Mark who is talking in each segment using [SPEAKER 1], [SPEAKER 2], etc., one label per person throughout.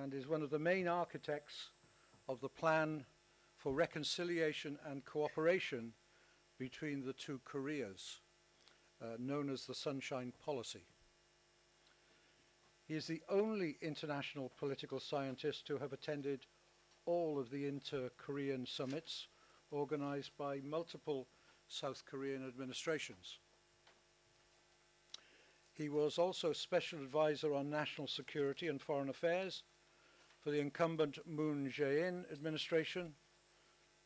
[SPEAKER 1] and is one of the main architects of the plan for reconciliation and cooperation between the two Koreas, known as the Sunshine Policy. He is the only international political scientist to have attended all of the inter-Korean summits organized by multiple South Korean administrations. He was also Special Advisor on National Security and Foreign Affairs for the incumbent Moon Jae-in administration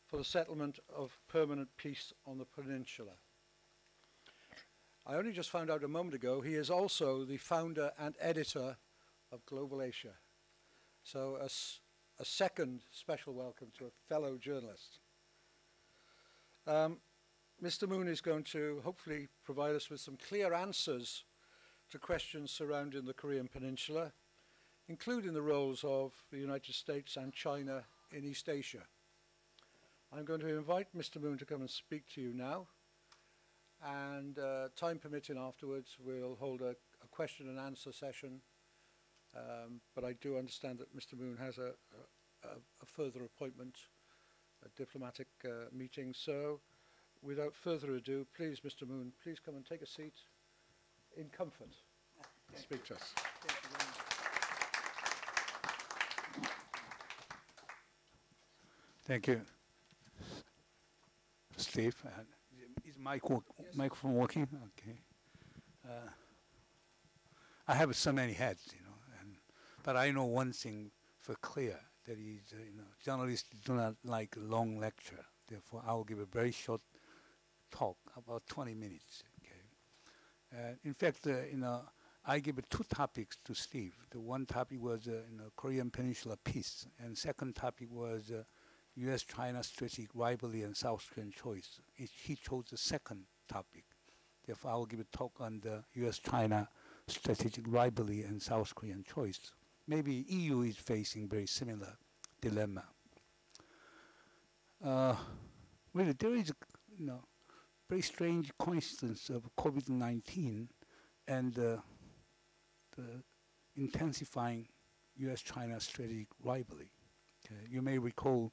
[SPEAKER 1] for the settlement of permanent peace on the peninsula. I only just found out a moment ago he is also the founder and editor of Global Asia. So a second special welcome to a fellow journalist. Mr. Moon is going to hopefully provide us with some clear answers to questions surrounding the Korean Peninsula, including the roles of the United States and China in East Asia. I'm going to invite Mr. Moon to come and speak to you now, and time permitting afterwards we'll hold a question and answer session, but I do understand that Mr. Moon has a further appointment, a diplomatic meeting, so without further ado, please, Mr. Moon, please come and take a seat in comfort. Speak to us.
[SPEAKER 2] Thank you, Steve. Is microphone working? Okay. I have so many hats, but I know one thing for clear, that is, journalists do not like a long lecture. Therefore, I will give a very short talk, about 20 minutes. Okay. In fact, I gave two topics to Steve. The one topic was Korean Peninsula peace, and second topic was U.S.-China strategic rivalry and South Korean choice. He chose the second topic. Therefore, I will give a talk on the U.S.-China strategic rivalry and South Korean choice. Maybe EU is facing very similar dilemma. Really, there is a very strange coincidence of COVID-19 and the intensifying U.S.-China strategic rivalry. Okay. You may recall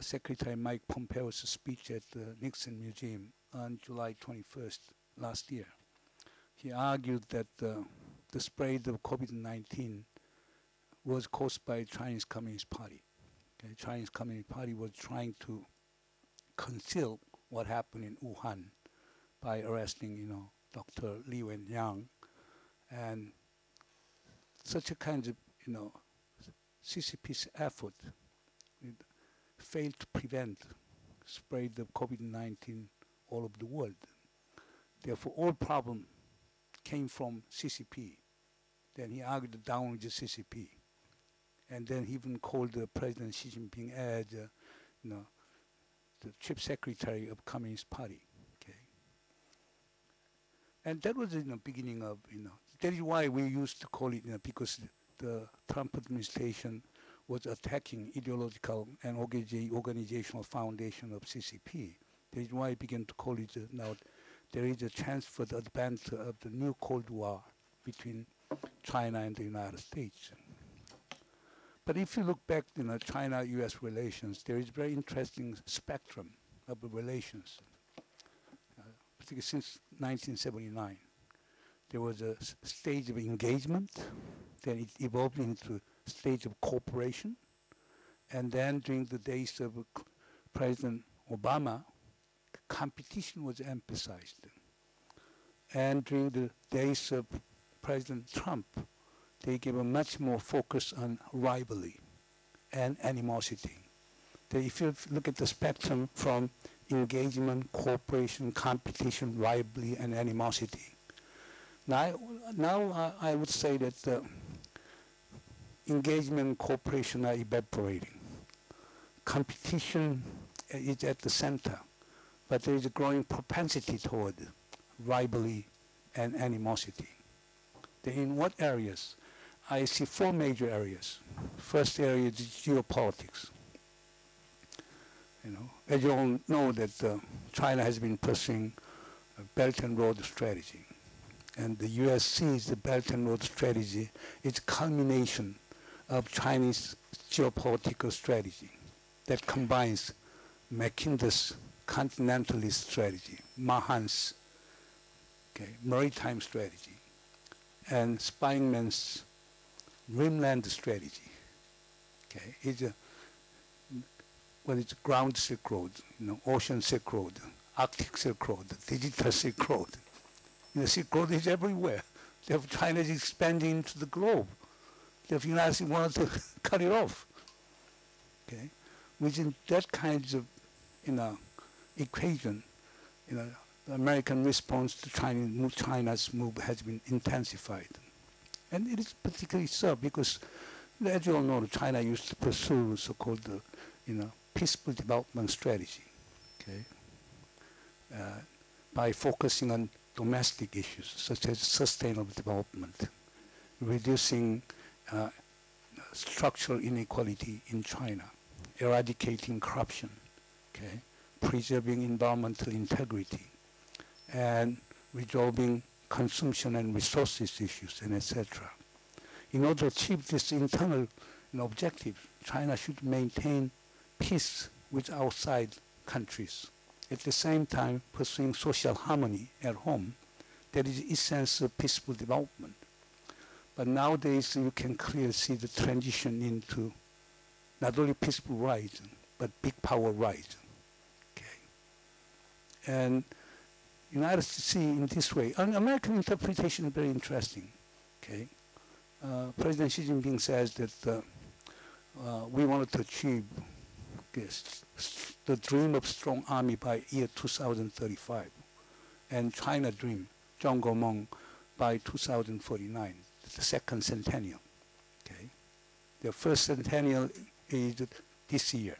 [SPEAKER 2] Secretary Mike Pompeo's speech at the Nixon Museum on July 21st last year. He argued that the spread of COVID-19 was caused by Chinese Communist Party. Okay. Chinese Communist Party was trying to conceal what happened in Wuhan by arresting, Dr. Li Wenliang, and such a kind of, CCP's effort failed to prevent spread of COVID-19 all over the world. Therefore, all problem came from CCP. Then he argued down with the CCP, and then he even called President Xi Jinping as, the chief secretary of Communist Party. Okay, and that was in the beginning of, that is why we used to call it, because the Trump administration was attacking ideological and organizational foundation of CCP. That is why I began to call it now there is a chance for the advent of the new Cold War between China and the United States. But if you look back, China-U.S. relations, there is a very interesting spectrum of the relations, particularly since 1979. There was a stage of engagement, then it evolved into a stage of cooperation, and then during the days of President Obama, competition was emphasized. And during the days of President Trump, they gave a much more focus on rivalry and animosity. If you look at the spectrum from engagement, cooperation, competition, rivalry, and animosity, now I would say that engagement and cooperation are evaporating. Competition is at the center, but there is a growing propensity toward rivalry and animosity. In what areas? I see four major areas. First area is geopolitics. As you all know that China has been pursuing a Belt and Road strategy. And the U.S. sees the Belt and Road strategy its culmination of Chinese geopolitical strategy that combines Mackindon's continentalist strategy, Mahan's maritime strategy, and Spangman's rimland strategy. It's it's ground Silk Road, ocean Silk Road, Arctic Silk Road, digital Silk Road. Silk Road is everywhere. China is expanding into the globe. The United States wanted to cut it off. Within that kind of equation, the American response to China's move has been intensified. And it is particularly so because, as you all know, China used to pursue so-called peaceful development strategy, by focusing on domestic issues such as sustainable development, reducing structural inequality in China, eradicating corruption, preserving environmental integrity, and resolving consumption and resources issues, and etc. In order to achieve this internal objective, China should maintain peace with outside countries, at the same time pursuing social harmony at home. That is the essence of peaceful development. But nowadays you can clearly see the transition into not only peaceful rise, but big power rise. And United States see in this way. An American interpretation is very interesting. President Xi Jinping says that we wanted to achieve the dream of strong army by year 2035, and China dream, Jong by 2049, the second centennial. The first centennial is this year.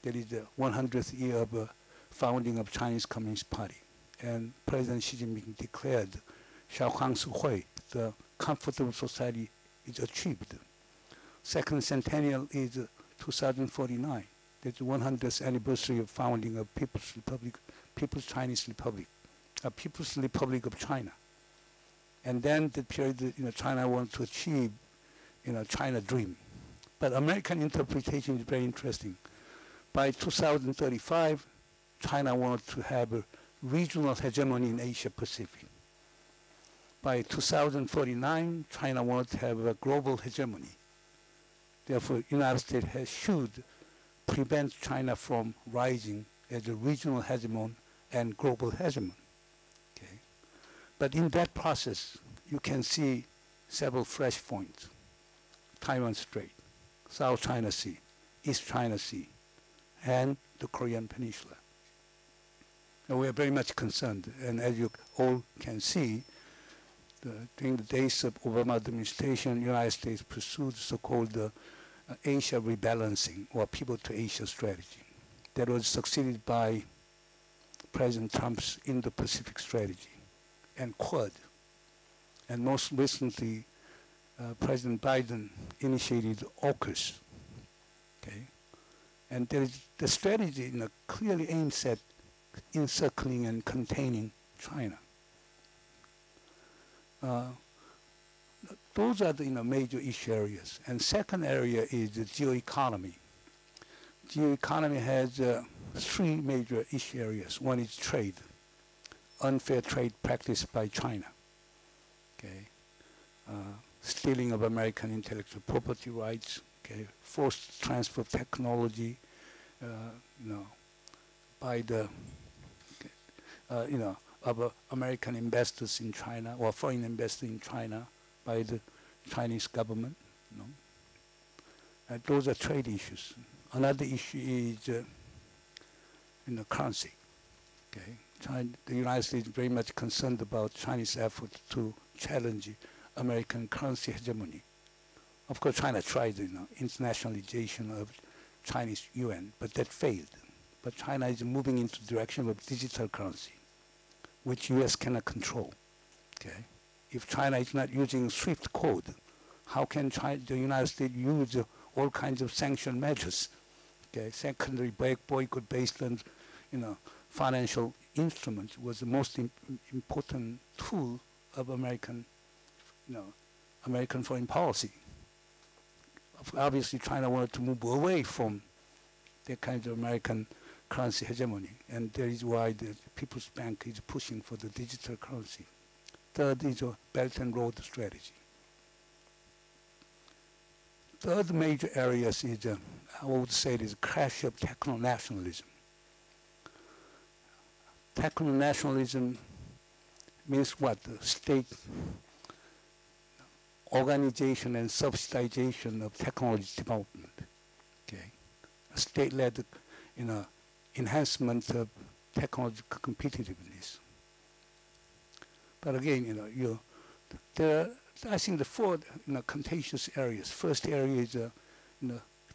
[SPEAKER 2] That is the 100th year of founding of Chinese Communist Party. And President Xi Jinping declared Hui, the comfortable society is achieved. Second centennial is 2049. That's the 100th anniversary of founding of People's Chinese Republic, People's Republic of China. And then the period that China wanted to achieve, China dream. But American interpretation is very interesting. By 2035, China wanted to have a regional hegemony in Asia Pacific. By 2049, China wanted to have a global hegemony. Therefore, United States should prevent China from rising as a regional hegemon and global hegemon. But in that process, you can see several fresh points. Taiwan Strait, South China Sea, East China Sea, and the Korean Peninsula. And we are very much concerned, and as you all can see, during the days of Obama administration, the United States pursued so-called Asia rebalancing, or people to Asia strategy. That was succeeded by President Trump's Indo-Pacific strategy and Quad. And most recently, President Biden initiated AUKUS. And there is the strategy clearly aims at encircling and containing China. Those are the major issue areas. And second area is the geoeconomy. Geoeconomy has three major issue areas. One is trade, unfair trade practiced by China. Stealing of American intellectual property rights, forced transfer of technology, by the of American investors in China or foreign investors in China by the Chinese government. Those are trade issues. Another issue is currency. The United States is very much concerned about Chinese efforts to challenge American currency hegemony. Of course, China tried internationalization of Chinese yuan, but that failed. But China is moving into the direction of digital currency, which U.S. cannot control. If China is not using SWIFT code, how can the United States use all kinds of sanction measures? Secondary boycott based on financial instruments was the most important tool of American foreign policy. obviously China wanted to move away from that kind of American currency hegemony, and that is why the People's Bank is pushing for the digital currency. Third is a Belt and Road strategy. Third major areas is, I would say, is crash of techno-nationalism. Techno-nationalism means what? The state organization and subsidization of technology development. Okay, a state-led, enhancement of technological competitiveness. But again, there are, I think, the four contentious areas. First area is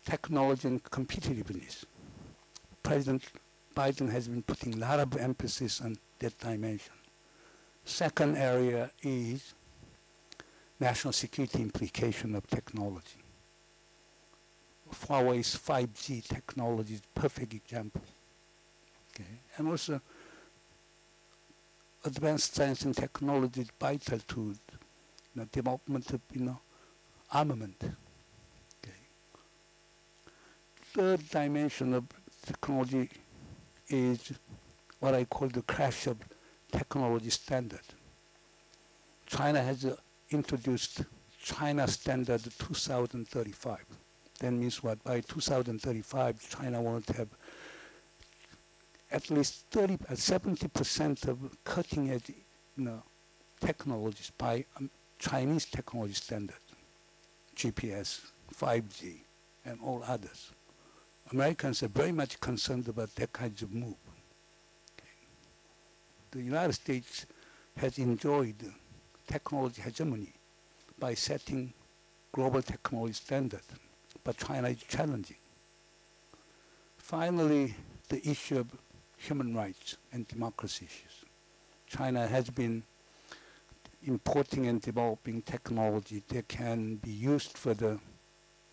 [SPEAKER 2] technology and competitiveness. President Biden has been putting a lot of emphasis on that dimension. Second area is national security implication of technology. Huawei's 5G technology is a perfect example. Okay. And also, advanced science and technology is vital to development of armament. Okay. Third dimension of technology is what I call the crash of technology standard. China has introduced China Standard 2035. That means what? By 2035, China wants to have at least 70% of cutting-edge technologies by Chinese technology standard, GPS, 5G, and all others. Americans are very much concerned about that kind of move. Okay. The United States has enjoyed technology hegemony by setting global technology standard, but China is challenging. Finally, the issue of human rights and democracy issues. China has been importing and developing technology that can be used for the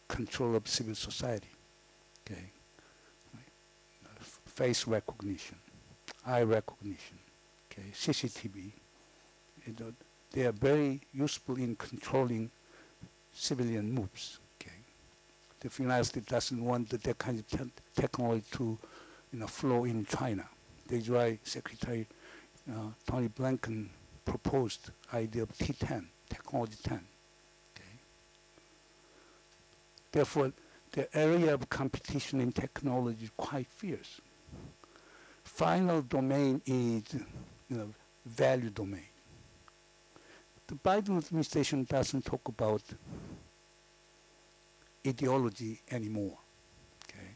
[SPEAKER 2] control of civil society. Okay, face recognition, eye recognition, okay, CCTV. They are very useful in controlling civilian moves. Okay, the United States doesn't want that kind of technology to, flow in China. That's why Secretary Tony Blinken proposed idea of T10, technology 10. Okay. Therefore, the area of competition in technology is quite fierce. Final domain is, value domain. The Biden administration doesn't talk about ideology anymore. Okay.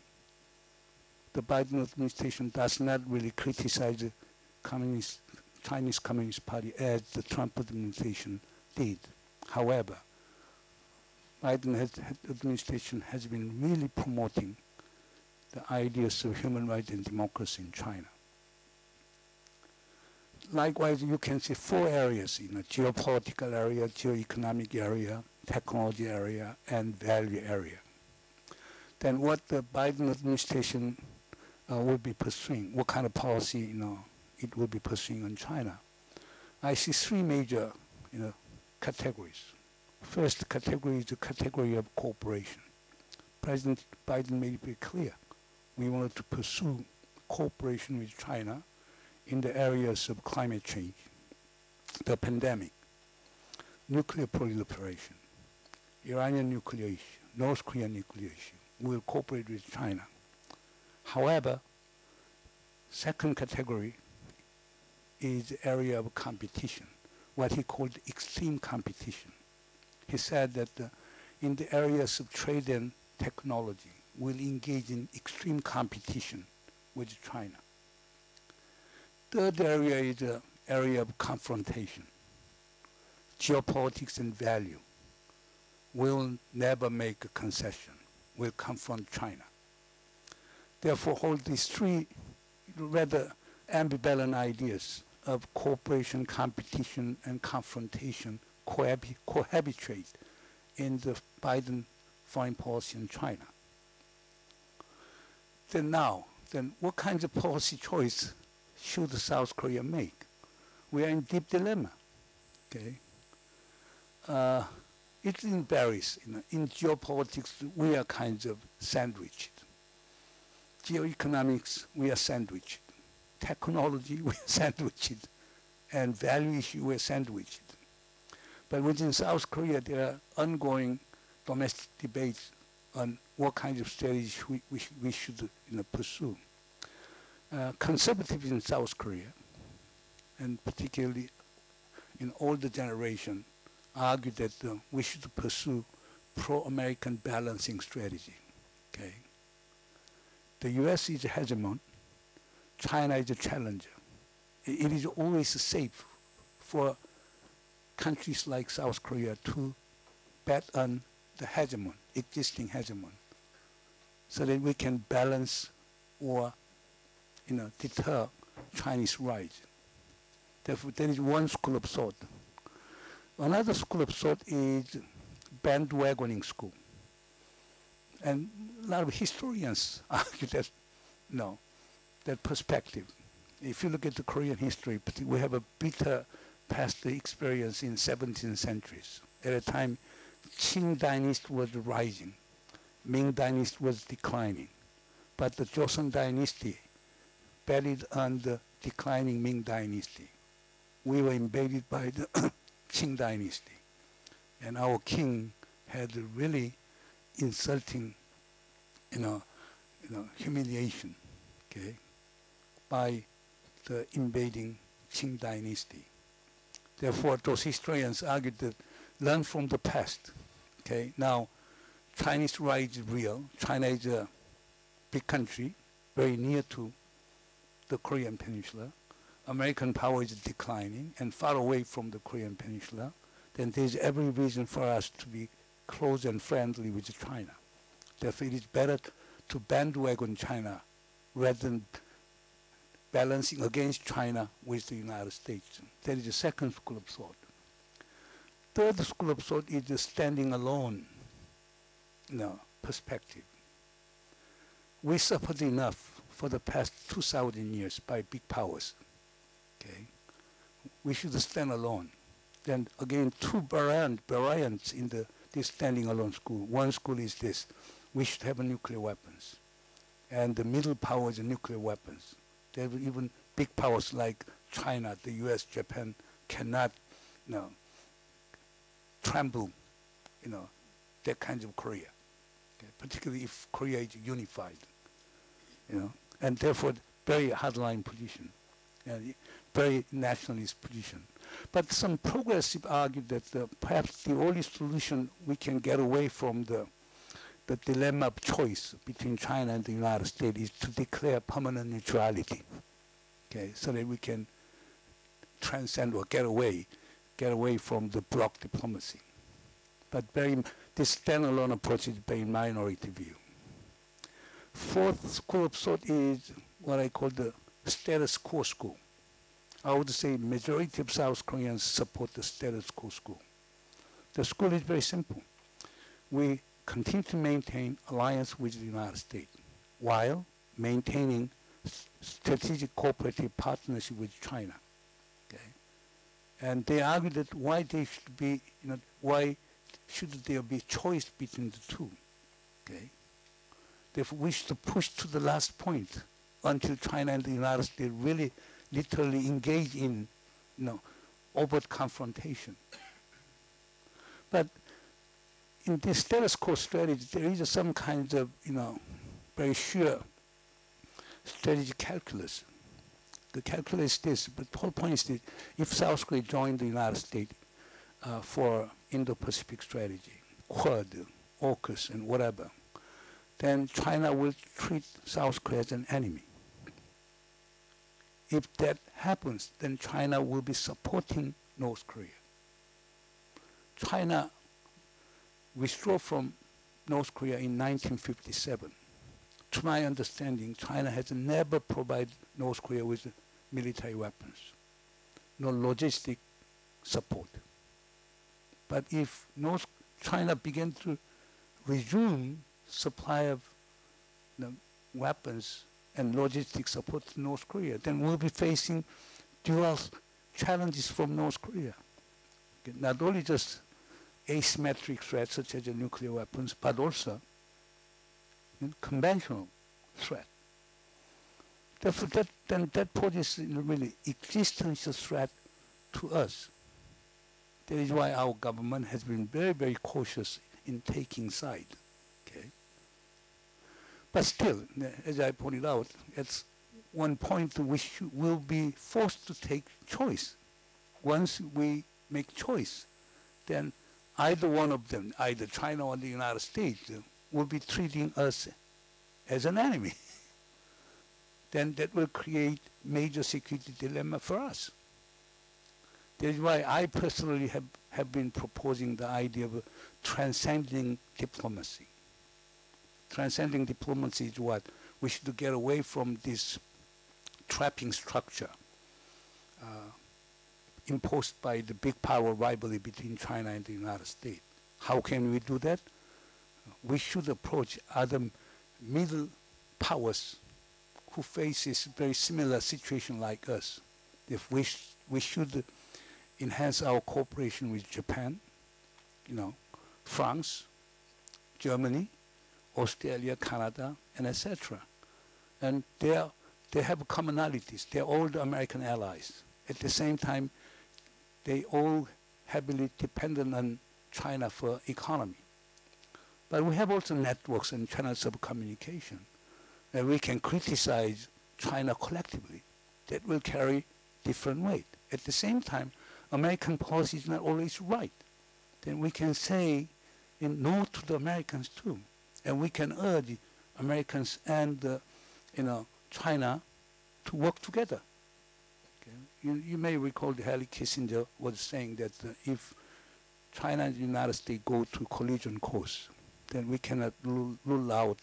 [SPEAKER 2] The Biden administration does not really criticize the Chinese Communist Party as the Trump administration did. However, Biden administration has been really promoting the ideas of human rights and democracy in China. Likewise, you can see four areas: geopolitical area, geoeconomic area, technology area, and value area. Then, what the Biden administration will be pursuing? What kind of policy, it will be pursuing on China? I see three major, categories. First category is the category of cooperation. President Biden made it very clear. We wanted to pursue cooperation with China in the areas of climate change, the pandemic, nuclear proliferation, Iranian nuclear issue, North Korean nuclear issue. We will cooperate with China. However, second category is the area of competition, what he called extreme competition. He said that in the areas of trade and technology, we'll engage in extreme competition with China. Third area is the area of confrontation, geopolitics and value. We'll never make a concession. We'll confront China. Therefore, hold these three rather ambivalent ideas of cooperation, competition, and confrontation cohabitate in the Biden foreign policy in China. Then what kinds of policy choice should South Korea make? We are in deep dilemma. Okay. It varies. In geopolitics, we are kind of sandwiched. Geoeconomics, we are sandwiched. Technology, we are sandwiched. And value issue, we are sandwiched. But within South Korea, there are ongoing domestic debates on what kinds of strategies we should pursue. Conservatives in South Korea, and particularly in older generation, argue that we should pursue pro-American balancing strategy. Okay, the U.S. is a hegemon, China is a challenger. It is always safe for countries like South Korea to bet on the hegemon, existing hegemon, so that we can balance or deter Chinese rise. Therefore, there is one school of thought. Another school of thought is bandwagoning school. And a lot of historians argue that, no, that perspective. If you look at the Korean history, we have a bitter past experience in 17th centuries. At a time, Qing dynasty was rising, Ming dynasty was declining, but the Joseon dynasty betted on the declining Ming dynasty. We were invaded by the Qing dynasty, and our king had a really insulting, humiliation, okay, by the invading Qing dynasty. Therefore, those historians argued that learn from the past. Okay, now Chinese rise is real. China is a big country, very near to the Korean Peninsula. American power is declining and far away from the Korean Peninsula. Then there's every reason for us to be close and friendly with China. Therefore, it is better to bandwagon China rather than balancing against China with the United States. That is the second school of thought. Third school of thought is the standing alone perspective. We suffered enough for the past 2,000 years by big powers. Okay, we should stand alone. Then again, two variants in this standing alone school. One school is this: we should have nuclear weapons, and the middle power is nuclear weapons. There were even big powers like China, the U.S., Japan cannot, tremble, that kind of Korea. Okay? Particularly if Korea is unified, and therefore very hardline position, very nationalist position. But some progressive argue that perhaps the only solution we can get away from the dilemma of choice between China and the United States is to declare permanent neutrality, okay, so that we can transcend or get away from the bloc diplomacy. But this standalone approach is very minority view. Fourth school of thought is what I call the Status Quo School. I would say majority of South Koreans support the Status Quo School. The school is very simple. We continue to maintain alliance with the United States while maintaining strategic cooperative partnership with China. Okay? And they argue that why should there be choice between the two? Okay? Therefore, we should push to the last point until China and the United States really literally engage in overt confrontation. But in this status quo strategy, there is some kind of very sure strategy calculus. The calculus is this, but the whole point is that if South Korea joined the United States for Indo-Pacific strategy, Quad, AUKUS, and whatever, then China will treat South Korea as an enemy. If that happens, then China will be supporting North Korea. China withdrew from North Korea in 1957. To my understanding, China has never provided North Korea with military weapons, no logistic support. But if China began to resume supply of weapons and logistic support to North Korea, then we'll be facing dual challenges from North Korea. Okay, not only just asymmetric threats such as nuclear weapons, but also conventional threat. Therefore, that poses a really existential threat to us. That is why our government has been very, very cautious in taking side. Okay. But still, as I pointed out, at one point we will be forced to take choice. Once we make choice, then either one of them, either China or the United States, will be treating us as an enemy. Then that will create major security dilemma for us. That is why I personally have been proposing the idea of transcending diplomacy. Transcending diplomacy is what? We should get away from this trapping structure imposed by the big power rivalry between China and the United States. How can we do that? We should approach other middle powers who faces very similar situation like us. If we should enhance our cooperation with Japan, France, Germany, Australia, Canada, and etc. And they have commonalities. They're all the American allies. At the same time, they all heavily dependent on China for economy. But we have also networks and channels of communication. And we can criticize China collectively. That will carry different weight. At the same time, American policy is not always right. Then we can say no to the Americans too. And we can urge Americans and China to work together. Okay? You may recall that Henry Kissinger was saying that if China and the United States go to collision course, then we cannot rule out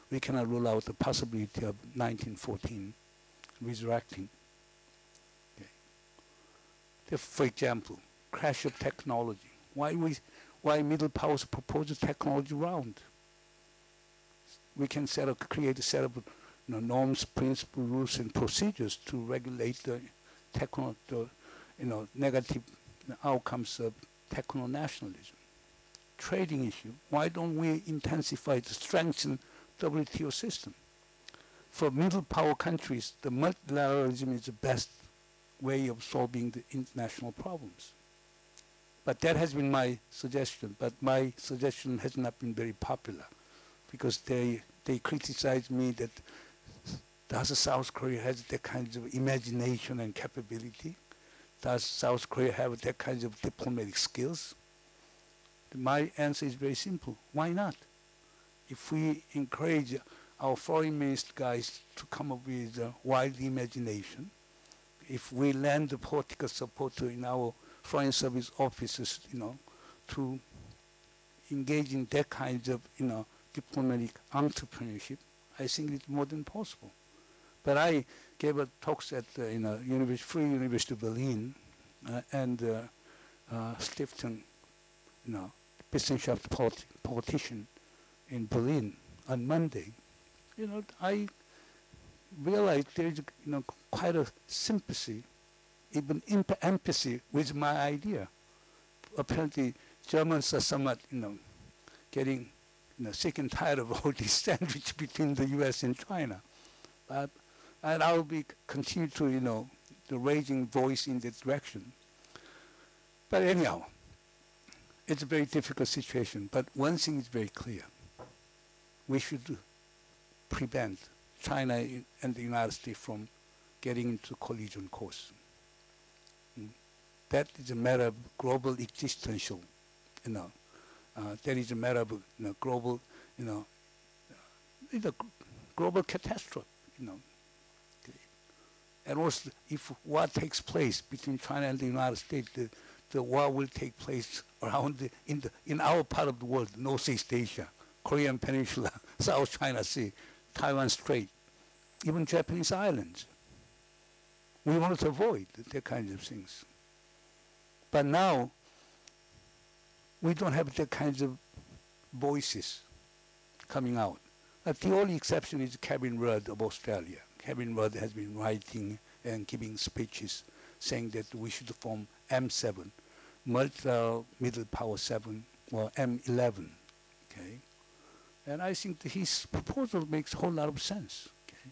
[SPEAKER 2] the possibility of 1914 resurrecting. Okay. For example, crash of technology. Why middle powers propose a technology round? We can create a set of norms, principles, rules, and procedures to regulate the negative outcomes of techno-nationalism. Trading issue. Why don't we intensify to strengthen WTO system? For middle power countries, the multilateralism is the best way of solving the international problems. But that has been my suggestion. But my suggestion has not been very popular because they criticize me that does South Korea has that kind of imagination and capability? Does South Korea have that kind of diplomatic skills? My answer is very simple. Why not? If we encourage our foreign minister guys to come up with wild imagination, if we lend the political support in our foreign service officers, to engage in that kind of, diplomatic entrepreneurship, I think it's more than possible. But I gave a talks at Free University of Berlin and Stiftung, Wissenschaft politician in Berlin on Monday. I realized there's quite a sympathy, even empathy with my idea. Apparently, Germans are somewhat, getting sick and tired of all this sandwich between the U.S. and China. And I will continue to, the raising voice in that direction. But anyhow, it's a very difficult situation. But one thing is very clear. We should prevent China and the United States from getting into collision course. That is a matter of global existential, that is a matter of global, it's a global catastrophe, And also, if war takes place between China and the United States, the war will take place around in our part of the world, Northeast Asia, Korean Peninsula, South China Sea, Taiwan Strait, even Japanese islands. We wanted to avoid that kind of things. But now, we don't have that kinds of voices coming out. The only exception is Kevin Rudd of Australia. Kevin Rudd has been writing and giving speeches saying that we should form M7, multilateral middle power 7, or M11. Okay, and I think that his proposal makes a whole lot of sense. Okay,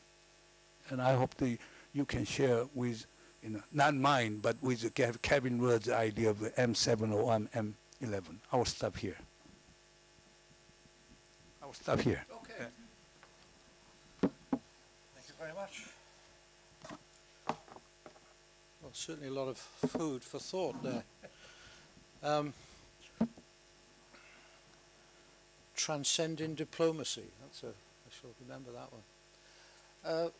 [SPEAKER 2] and I hope that you can share with, not mine, but with Kevin Rudd's idea of M7 or M11. I will stop here.
[SPEAKER 1] Okay. Thank you very much. Well, certainly a lot of food for thought there. Transcending diplomacy. I shall remember that one.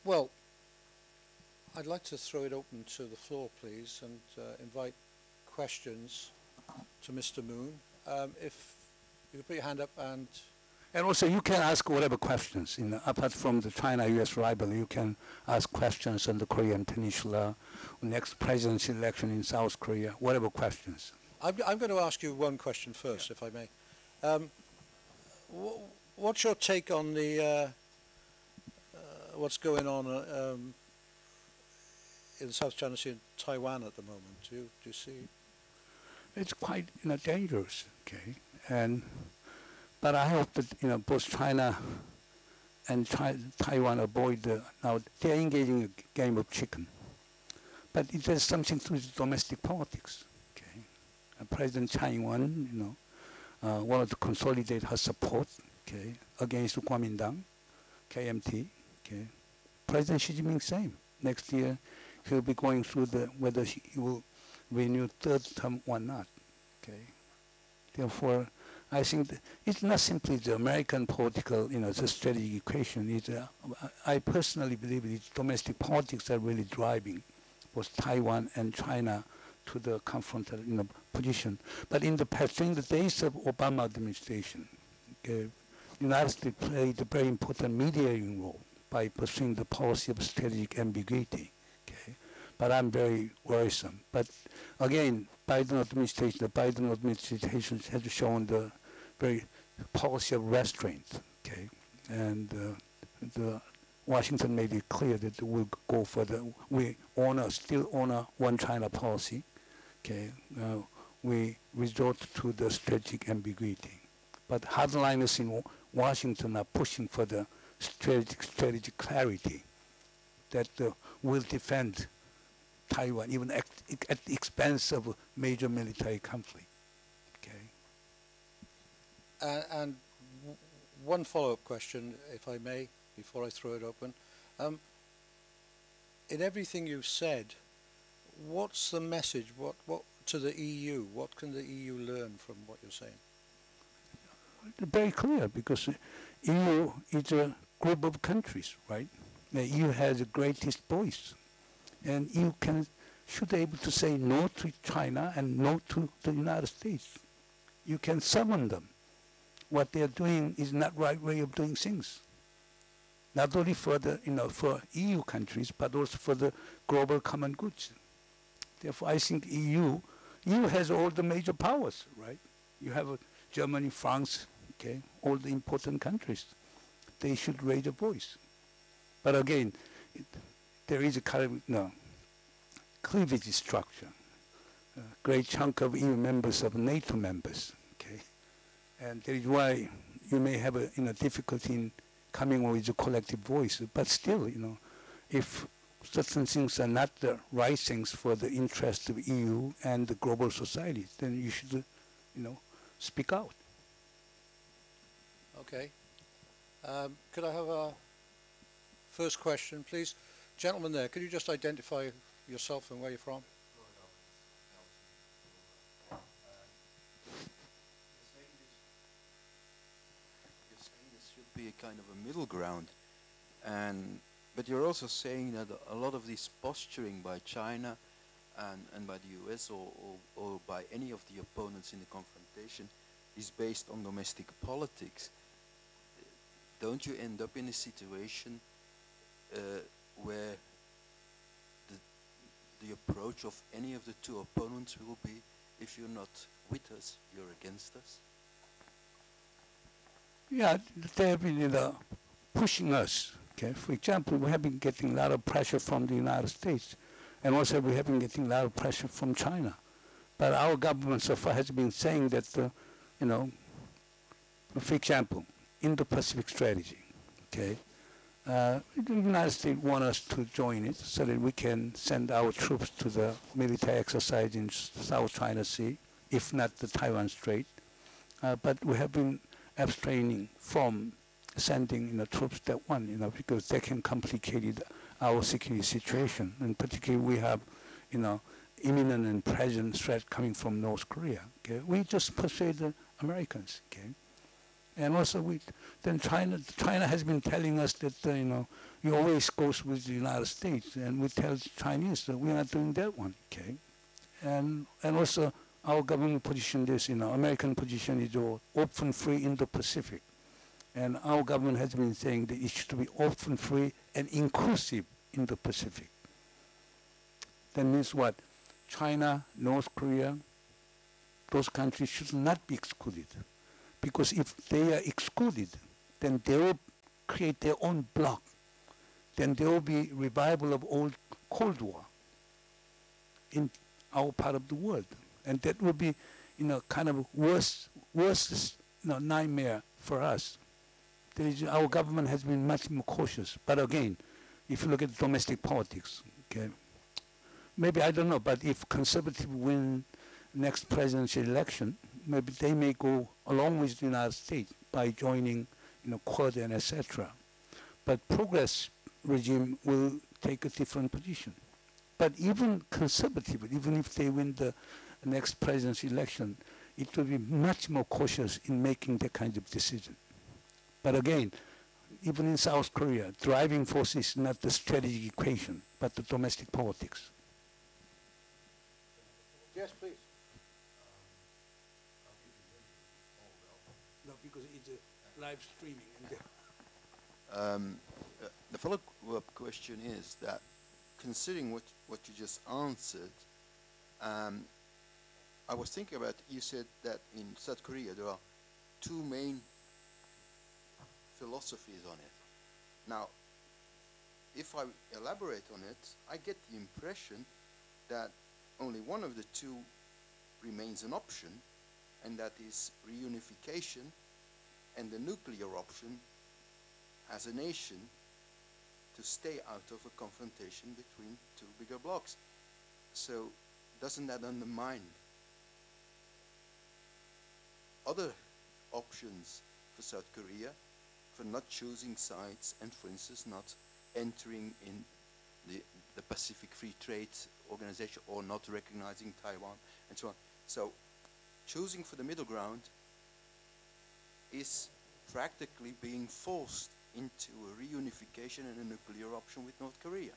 [SPEAKER 1] Well, I'd like to throw it open to the floor, please, and invite questions to Mr. Moon. If you could put your hand up and
[SPEAKER 2] also you can ask whatever questions, apart from the China-U.S. rivalry, you can ask questions on the Korean Peninsula, next presidency election in South Korea, whatever questions.
[SPEAKER 1] I'm going to ask you one question first, if I may. What's your take on the what's going on in South China Sea and Taiwan at the moment? Do you see?
[SPEAKER 2] It's quite dangerous, okay, but I hope that both China and Taiwan avoid now they're engaging a game of chicken, but it has something to do with domestic politics, okay. President Jae-in, wanted to consolidate her support, okay, against Kuomintang, KMT, okay. President Xi Jinping same. Next year he'll be going through whether he will renew third term or not, okay. Therefore, I think it's not simply the American political, the strategic equation. It's, I personally believe it's domestic politics that are really driving both Taiwan and China to the confronted position. But in the past, during the days of Obama administration, the United States played a very important mediating role by pursuing the policy of strategic ambiguity. Okay, but I'm very worrisome. But again, the Biden administration has shown the very policy of restraint. Okay, and the Washington made it clear that we'll go for we still honor one China policy. Okay, we resort to the strategic ambiguity. But hardliners in Washington are pushing for the strategic clarity that will defend Taiwan, even at the expense of a major military conflict. Okay.
[SPEAKER 1] And one follow-up question, if I may, before I throw it open. In everything you've said, what's the message? What to the EU? What can the EU learn from what you're saying?
[SPEAKER 2] Very clear, because EU is a group of countries, right? The EU has the greatest voice, and EU should be able to say no to China and no to the United States. You can summon them. What they are doing is not right way of doing things. Not only for the for EU countries, but also for the global common goods. Therefore, I think EU has all the major powers, right? You have Germany, France, okay, all the important countries. They should raise a voice. But again, there is a kind of cleavage structure. A great chunk of EU members are NATO members, okay, and that is why you may have a difficulty in coming with a collective voice. But still, if certain things are not the right things for the interest of EU and the global society, then you should, speak out.
[SPEAKER 1] Okay. Could I have a first question, please? Gentleman there, could you just identify yourself and where you're from?
[SPEAKER 3] You're saying this should be a kind of a middle ground, but you're also saying that a lot of this posturing by China and by the US or by any of the opponents in the confrontation is based on domestic politics. Don't you end up in a situation where the approach of any of the two opponents will be, if you're not with us, you're against us?
[SPEAKER 2] Yeah, they have been pushing us. Okay, for example, we have been getting a lot of pressure from the United States, and also we have been getting a lot of pressure from China But our government so far has been saying that, you know, for example, Indo-Pacific strategy, okay? The United States want us to join it so that we can send our troops to the military exercise in South China Sea, if not the Taiwan Strait. But we have been abstaining from sending, you know, troops that one, you know, because that can complicate our security situation. And particularly we have, you know, imminent and present threat coming from North Korea. Okay, we just persuade the Americans. Okay, and also China has been telling us that you know, you always goes with the United States, and we tell the Chinese that we are not doing that one. Okay, and also our government position is, you know, American position is open, free Indo-Pacific, and our government has been saying that it should be open, free, and inclusive Indo-Pacific. That means what? China, North Korea, those countries should not be excluded. Because if they are excluded, then they will create their own bloc. Then there will be revival of old Cold War in our part of the world. And that will be, you know, kind of worst you know, nightmare for us. Our government has been much more cautious. But again, if you look at domestic politics, okay, maybe, I don't know, but if conservative win next presidential election, maybe they may go along with the United States by joining, you know, Quad and etc. But progress regime will take a different position. But even conservative, even if they win the next presidential election, it will be much more cautious in making that kind of decision. But again, even in South Korea, driving force is not the strategic equation, but the domestic politics.
[SPEAKER 1] Yes, please.
[SPEAKER 2] No, because it's a live streaming.
[SPEAKER 3] The follow-up question is that, considering what you just answered, I was thinking about, you said that in South Korea there are two main philosophies on it. Now, if I elaborate on it, I get the impression that only one of the two remains an option, and that is reunification and the nuclear option as a nation to stay out of a confrontation between two bigger blocs. So doesn't that undermine other options for South Korea for not choosing sides and, for instance, not entering in the Pacific Free Trade Organization or not recognizing Taiwan and so on? So choosing for the middle ground is practically being forced into a reunification and a nuclear option with North Korea.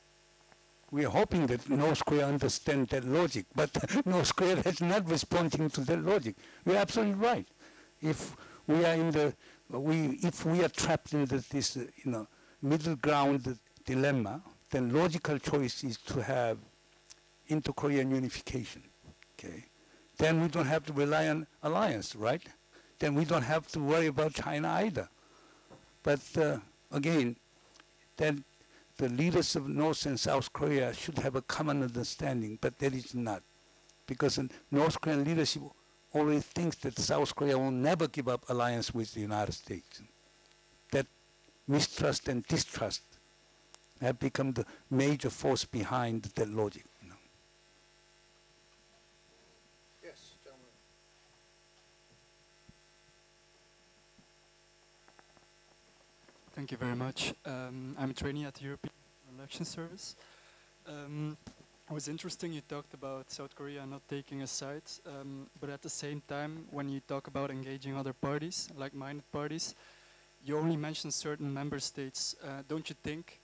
[SPEAKER 2] We are hoping that North Korea understands that logic, but North Korea is not responding to that logic. You're absolutely right. If we are in the, if we are trapped in this, you know, middle ground dilemma, then logical choice is to have inter-Korean unification. Okay, then we don't have to rely on alliance, right? Then we don't have to worry about China either. But again, then the leaders of North and South Korea should have a common understanding, but that is not. Because North Korean leadership always thinks that South Korea will never give up alliance with the United States. That mistrust and distrust have become the major force behind that logic. You know.
[SPEAKER 1] Yes, gentlemen.
[SPEAKER 4] Thank you very much. I'm a trainee at the European Election Service. It was interesting you talked about South Korea not taking a side, but at the same time, when you talk about engaging other parties, like-minded parties, you only mention certain member states. Don't you think,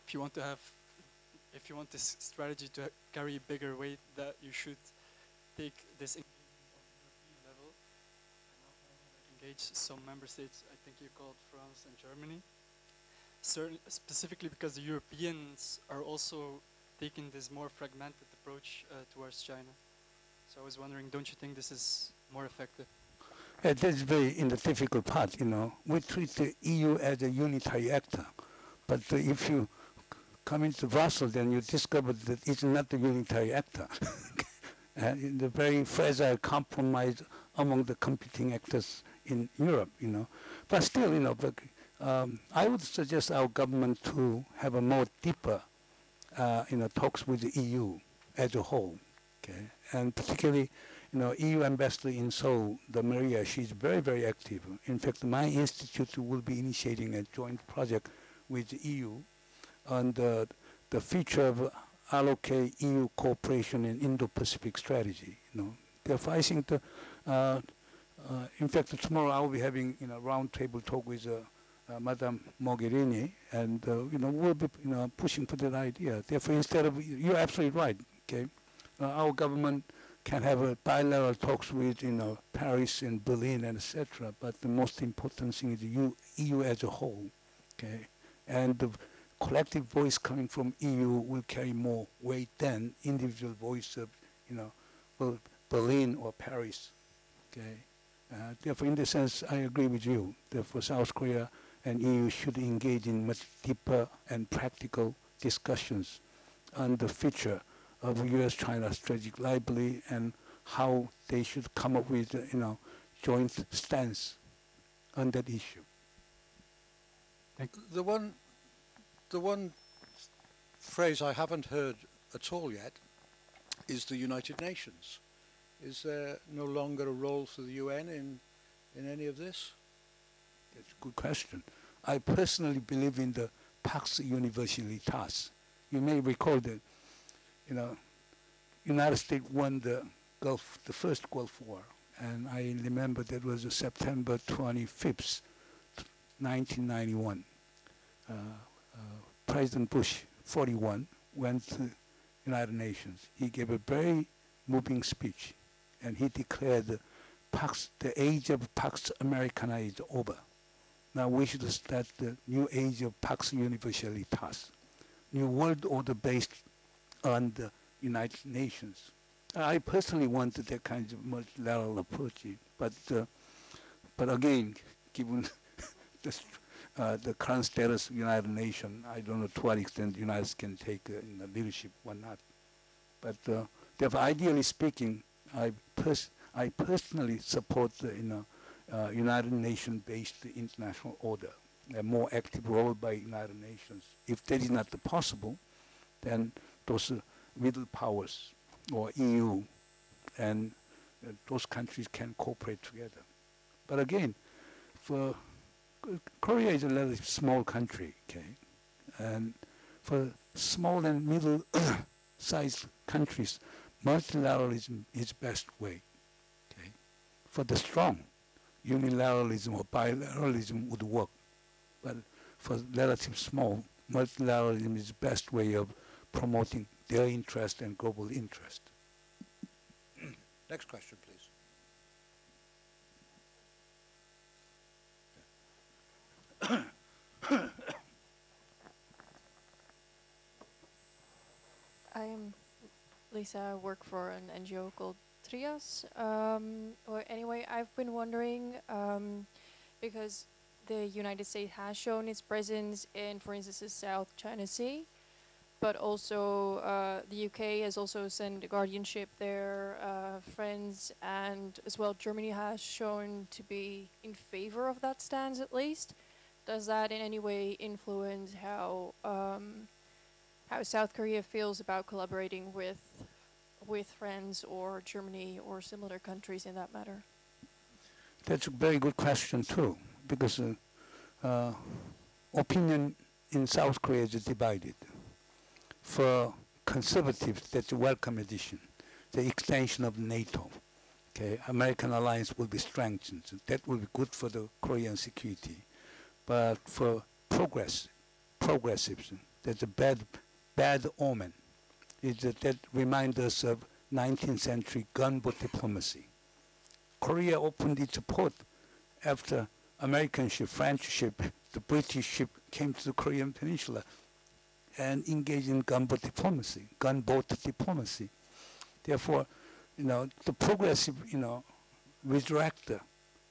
[SPEAKER 4] if you want this strategy to carry a bigger weight, that you should take this engagement on the European level and not only engage some member states? I think you called France and Germany. Specifically because the Europeans are also taking this more fragmented approach towards China. So I was wondering, don't you think this is more effective?
[SPEAKER 2] That's very in the difficult part, you know. We treat the EU as a unitary actor, but if you come into Brussels, then you discover that it's not a unitary actor. in the very fragile compromise among the competing actors in Europe, But still, I would suggest our government to have a more deeper, talks with the EU as a whole, okay? And particularly, EU ambassador in Seoul, the Maria, she's very, very active. In fact, my institute will be initiating a joint project with the EU on the future of allocate EU cooperation in Indo-Pacific strategy. Therefore, I think in fact, tomorrow I will be having roundtable talk with Madame Mogherini, and we'll be pushing for that idea. Therefore, instead of you're absolutely right. Okay, our government can have a bilateral talks with Paris and Berlin and etc. But the most important thing is the EU as a whole. Okay, and the collective voice coming from EU will carry more weight than individual voice of Berlin or Paris. Okay, therefore, in this sense, I agree with you. Therefore, South Korea and EU should engage in much deeper and practical discussions on the future of U.S.-China strategic liability and how they should come up with, joint stance on that issue.
[SPEAKER 1] The one phrase I haven't heard at all yet is the United Nations. Is there no longer a role for the UN in any of this?
[SPEAKER 2] That's a good question. I personally believe in the Pax Universalitatis. You may recall that, United States won the first Gulf War, and I remember that was September 25th, 1991. President Bush, 41, went to United Nations. He gave a very moving speech, and he declared the age of Pax Americana is over. Now we should start the new age of Pax Universalitatis, new world order based on the United Nations. I personally wanted that kind of multilateral approach, but again, given the current status of the United Nations, I don't know to what extent the United States can take leadership or not. But therefore, ideally speaking, I personally support the United Nations-based international order, a more active role by United Nations. If that is not possible, then those middle powers or EU and those countries can cooperate together. But again, for Korea is a relatively small country, okay, and for small and middle-sized countries, multilateralism is best way. Okay, for the strong, unilateralism or bilateralism would work, but for relatively small, multilateralism is the best way of promoting their interest and global interest.
[SPEAKER 1] Next question, please.
[SPEAKER 5] I am Lisa. I work for an NGO called Trias. Anyway, I've been wondering, because the United States has shown its presence in, for instance, the South China Sea, but also the UK has also sent guardianship there, friends, and as well Germany has shown to be in favor of that stance at least. Does that in any way influence how South Korea feels about collaborating with friends or Germany or similar countries in that matter?
[SPEAKER 2] That's a very good question too, because opinion in South Korea is divided. For conservatives, that's a welcome addition, the extension of NATO. Okay, American alliance will be strengthened. That will be good for the Korean security. But for progressives, that's a bad omen. That reminds us of 19th century gunboat diplomacy. Korea opened its port after American ship, French ship, the British ship came to the Korean Peninsula and engaged in gunboat diplomacy. Therefore, the progressive, resurrect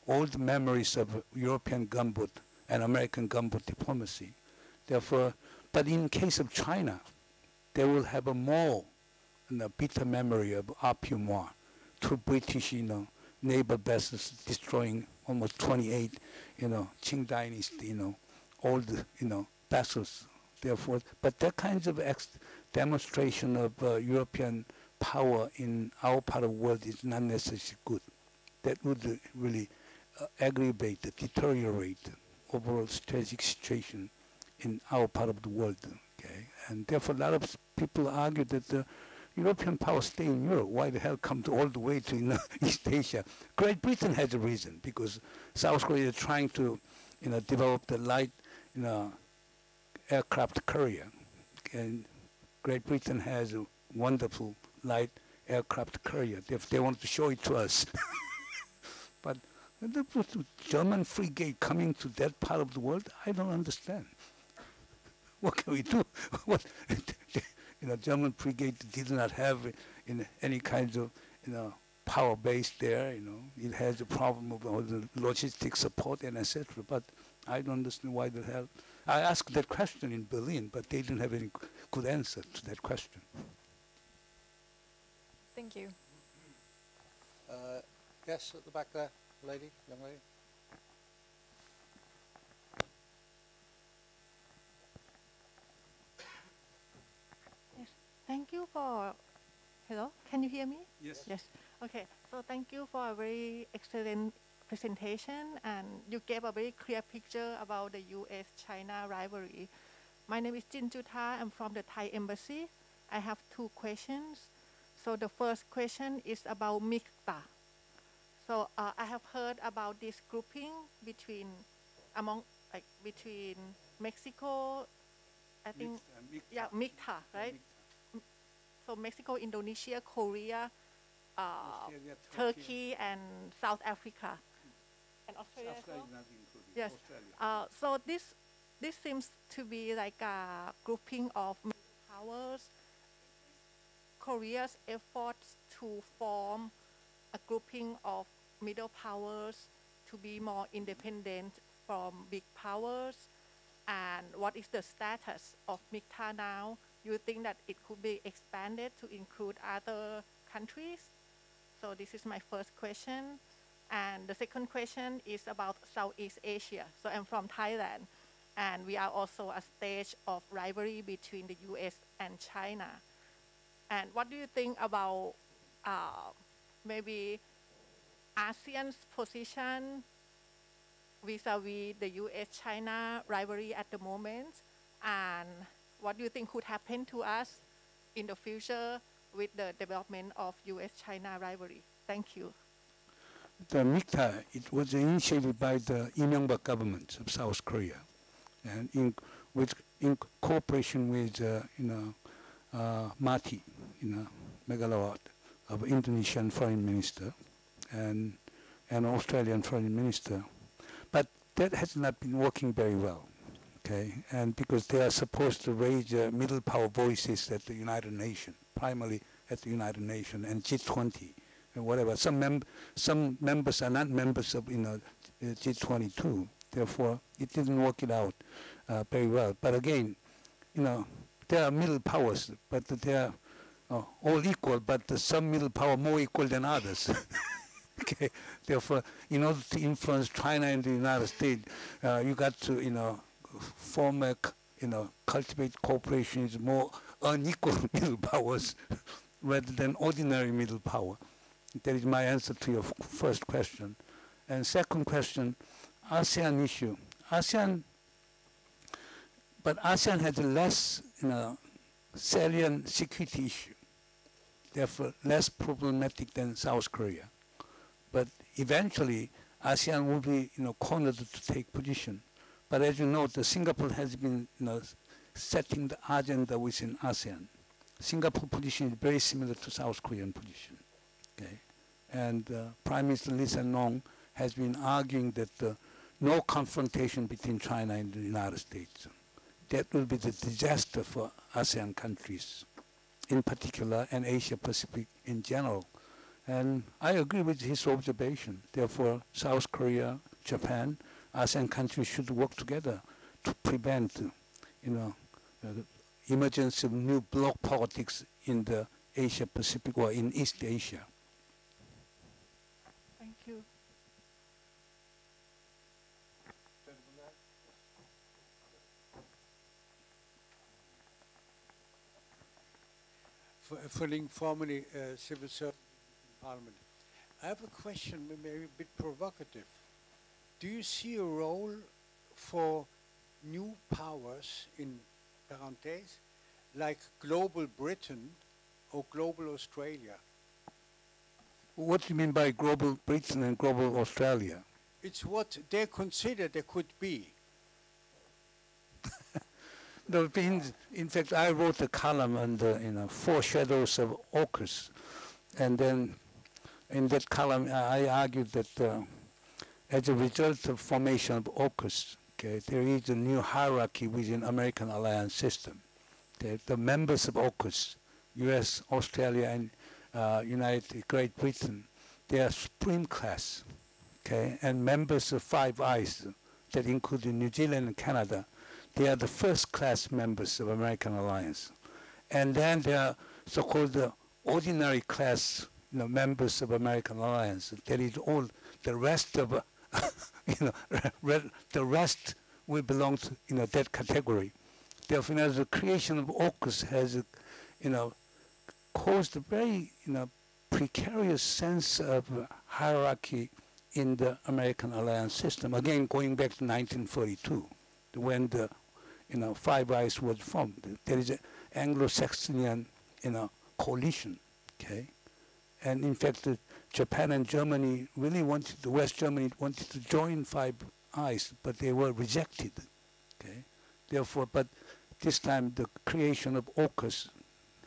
[SPEAKER 2] all the memories of European gunboat and American gunboat diplomacy. Therefore, but in case of China, they will have a more bitter memory of Opium War. Two British, naval vessels destroying almost 28, Qing Dynasty, old, vessels. Therefore, but that kinds of demonstration of European power in our part of the world is not necessarily good. That would really aggravate, deteriorate the overall strategic situation in our part of the world. Okay, and therefore a lot of people argue that the European power stay in Europe. Why the hell come all the way to East Asia? Great Britain has a reason, because South Korea is trying to develop the light aircraft carrier, and Great Britain has a wonderful light aircraft carrier. They want to show it to us. But the German frigate coming to that part of the world, I don't understand. What can we do? What German frigate did not have any kinds of power base there. It has a problem of all the logistic support and etc. But I don't understand why the hell. I asked that question in Berlin, but they didn't have any good answer to that question.
[SPEAKER 5] Thank you.
[SPEAKER 1] Yes, at the back there, lady, young lady.
[SPEAKER 6] Yes. Thank you for. Hello, can you hear me?
[SPEAKER 2] Yes.
[SPEAKER 6] Yes. Okay. So thank you for a very excellent presentation, and you gave a very clear picture about the U.S.-China rivalry. My name is Jin Juta. I'm from the Thai Embassy. I have two questions. So the first question is about MICTA. So I have heard about this grouping between Mexico, I think, MICTA, right? So Mexico, Indonesia, Korea,
[SPEAKER 2] Australia,
[SPEAKER 6] Turkey, and South Africa, and Australia. Yes. So this seems to be like a grouping of powers. Korea's efforts to form a grouping of middle powers to be more independent from big powers, and what is the status of MICTA now? You think that it could be expanded to include other countries? So this is my first question. And the second question is about Southeast Asia. So I'm from Thailand, and we are also a stage of rivalry between the US and China. And what do you think about maybe ASEAN's position vis-a-vis the US-China rivalry at the moment? And what do you think could happen to us in the future with the development of US-China rivalry? Thank you.
[SPEAKER 2] The MICTA, it was initiated by the Lee Myung-bak government of South Korea, and in cooperation with Mati, Megalawat, of Indonesian foreign minister and Australian foreign minister. But that has not been working very well, okay? And because they are supposed to raise middle power voices at the United Nations, primarily at the United Nations and G20 and whatever. Some members are not members of G20 too. Therefore, it didn't work it out very well. But again, there are middle powers, but they are all equal, but some middle power more equal than others. Okay. Therefore, in order to influence China and the United States, you got to, form a, cultivate cooperation with more unequal middle powers rather than ordinary middle power. That is my answer to your first question. And second question, ASEAN issue. But ASEAN has a less, salient security issue, therefore less problematic than South Korea. But eventually, ASEAN will be, cornered to take position. But as you know, Singapore has been, setting the agenda within ASEAN. Singapore position is very similar to South Korean position. Okay, and Prime Minister Lee Hsien-loong has been arguing that no confrontation between China and the United States. That will be the disaster for ASEAN countries in particular and Asia Pacific in general. And I agree with his observation. Therefore, South Korea, Japan, ASEAN countries should work together to prevent, the emergence of new bloc politics in the Asia Pacific or in East Asia.
[SPEAKER 6] Thank you.
[SPEAKER 7] Filling formerly civil service in Parliament. I have a question, maybe a bit provocative. Do you see a role for new powers in parentheses, like global Britain or global Australia?
[SPEAKER 2] What do you mean by global Britain and global Australia?
[SPEAKER 7] It's what they consider there could be.
[SPEAKER 2] No, in fact, I wrote a column on the Four Shadows of AUKUS, and then in that column I argued that as a result of formation of AUKUS, okay, there is a new hierarchy within American alliance system. The members of AUKUS, U.S., Australia, and Great Britain, they are supreme class, okay, and members of Five Eyes, that include New Zealand and Canada, they are the first class members of American alliance. And then there are so-called ordinary class members of American alliance. That is all the rest of, the rest will belong to that category. Therefore, the creation of AUKUS has caused a very precarious sense of hierarchy in the American alliance system. Again, going back to 1942, when the Five Eyes was formed. There is an Anglo-Saxonian coalition, okay? And in fact, Japan and Germany really wanted, West Germany wanted to join Five Eyes, but they were rejected, okay? Therefore, but this time the creation of AUKUS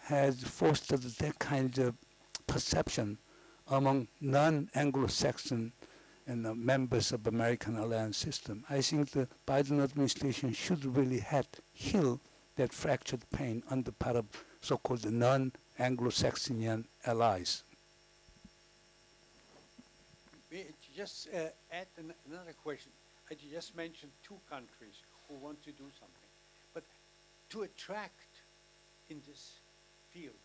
[SPEAKER 2] has fostered that kind of perception among non-Anglo-Saxon members of American alliance system. I think the Biden administration should really heal that fractured pain on the part of so-called non-Anglo-Saxonian allies.
[SPEAKER 7] May I just add another question? I just mentioned two countries who want to do something. But to attract in this field,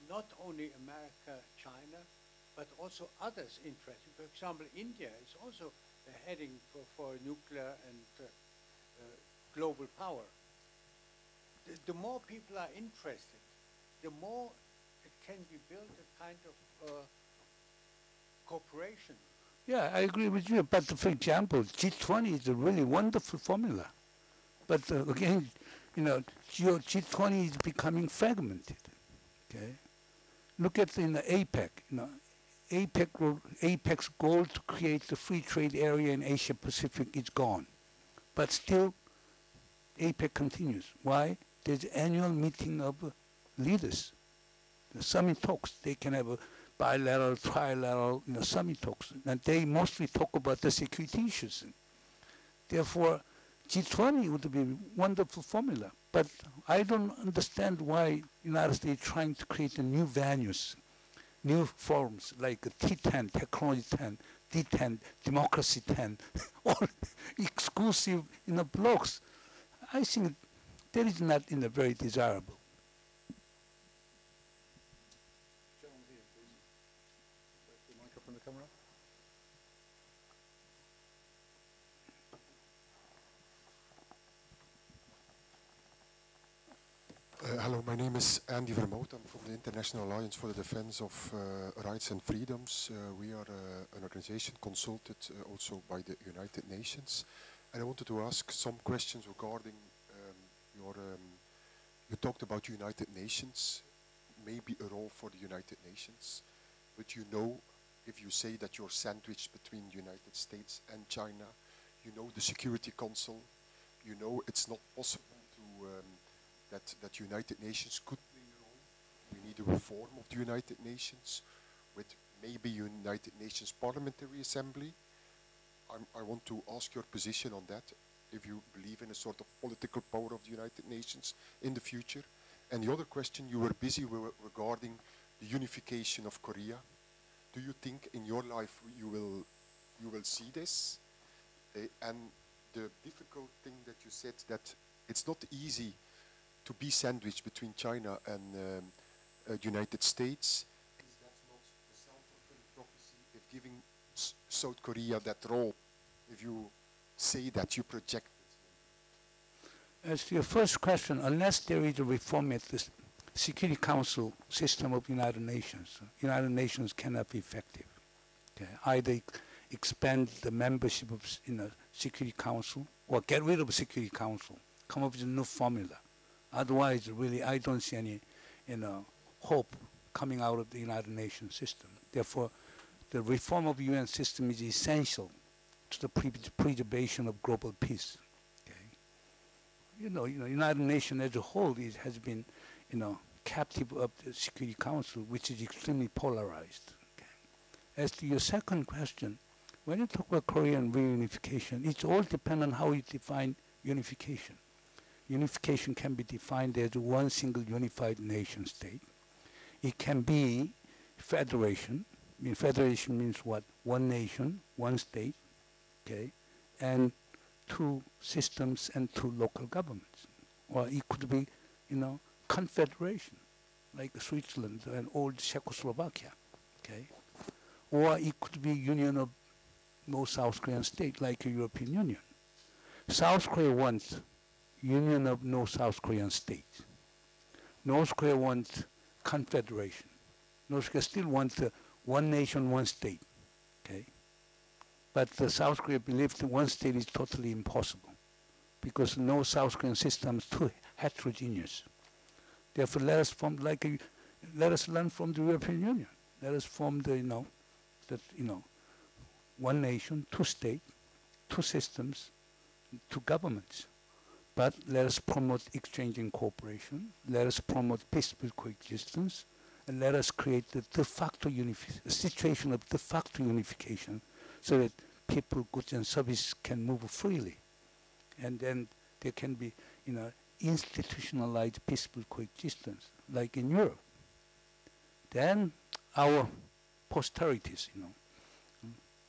[SPEAKER 7] not only America, China, but also others interested. For example, India is also heading for nuclear and global power. The more people are interested, the more it can be built a kind of cooperation.
[SPEAKER 2] Yeah, I agree with you. But for example, G20 is a really wonderful formula. But again, G20 is becoming fragmented. Okay, look at in the APEC. APEC's goal to create the free trade area in Asia Pacific is gone. But still, APEC continues. Why? There's an annual meeting of leaders. The summit talks. They can have a bilateral, trilateral summit talks. And they mostly talk about the security issues. Therefore, G20 would be a wonderful formula. But I don't understand why the United States is trying to create new venues, new forums like T10, Technology 10, D10, Democracy 10, all exclusive blocks. I think that is not very desirable.
[SPEAKER 1] Gentleman here, please. The microphone to come around.
[SPEAKER 8] Hello, my name is Andy Vermoot. I'm from the International Alliance for the Defense of Rights and Freedoms. We are an organization consulted also by the United Nations. And I wanted to ask some questions regarding you talked about United Nations, maybe a role for the United Nations. But if you say that you're sandwiched between the United States and China, the Security Council, it's not possible to that United Nations could play a role. We need a reform of the United Nations with maybe United Nations Parliamentary Assembly. I want to ask your position on that, if you believe in a sort of political power of the United Nations in the future. And the other question, you were busy regarding the unification of Korea. Do you think in your life you will see this? And the difficult thing that you said, that it's not easy to be sandwiched between China United States. Is that not a self-fulfilling prophecy if giving South Korea that role, if you say that you project it?
[SPEAKER 2] As to your first question, unless there is a reform at the Security Council system of United Nations cannot be effective. Okay? Either expand the membership of Security Council or get rid of Security Council, come up with a new formula. Otherwise, really, I don't see any hope coming out of the United Nations system. Therefore, the reform of UN system is essential to the preservation of global peace. Okay? United Nations as a whole has been, captive of the Security Council, which is extremely polarized. Okay? As to your second question, when you talk about Korean reunification, it's all dependent on how you define unification. Unification can be defined as one single unified nation state. It can be federation. I mean, federation means what? One nation, one state, okay, and two systems and two local governments. Or it could be, confederation, like Switzerland and old Czechoslovakia, okay. Or it could be union of no South Korean state, like the European Union. South Korea wants union of no South Korean states. North Korea wants confederation. North Korea still wants one nation, one state. Okay? But South Korea believes that one state is totally impossible because no South Korean system is too heterogeneous. Therefore, let us learn from the European Union. Let us form one nation, two states, two systems, two governments. But let us promote exchange and cooperation. Let us promote peaceful coexistence. And let us create the de facto situation of de facto unification so that people, goods, and services can move freely. And then there can be, institutionalized peaceful coexistence, like in Europe. Then our posterities,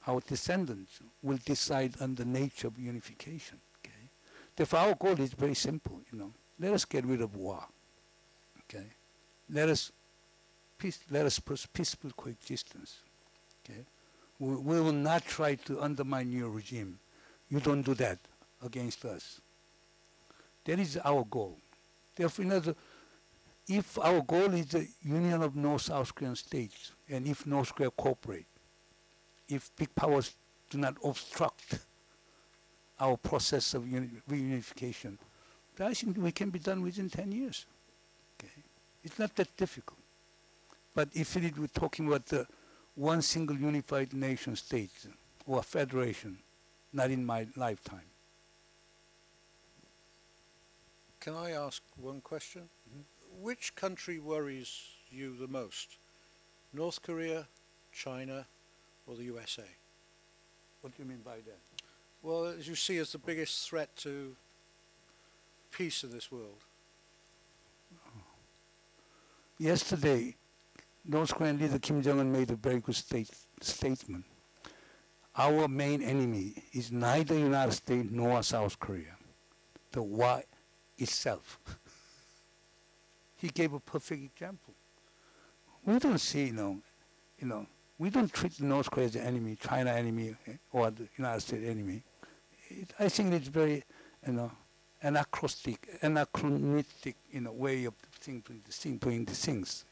[SPEAKER 2] our descendants will decide on the nature of unification. Okay? Therefore, our goal is very simple. Let us get rid of war. Okay? Let us pursue peaceful coexistence. Okay? We will not try to undermine your regime. You don't do that against us. That is our goal. Therefore, if our goal is the union of no South Korean states, and if North Korea cooperate, if big powers do not obstruct our process of reunification, I think we can be done within 10 years. Okay? It's not that difficult. But if we're talking about the one single unified nation state or federation, not in my lifetime.
[SPEAKER 1] Can I ask one question? Mm-hmm. Which country worries you the most? North Korea, China, or the USA?
[SPEAKER 2] What do you mean by that?
[SPEAKER 1] Well, as you see, as the biggest threat to peace in this world.
[SPEAKER 2] Yesterday, North Korean leader Kim Jong-un made a very good statement. Our main enemy is neither United States nor South Korea. The war itself. He gave a perfect example. We don't see, we don't treat North Korea as an enemy, China enemy, or the United States enemy. I think it's very, anachronistic way of doing the things.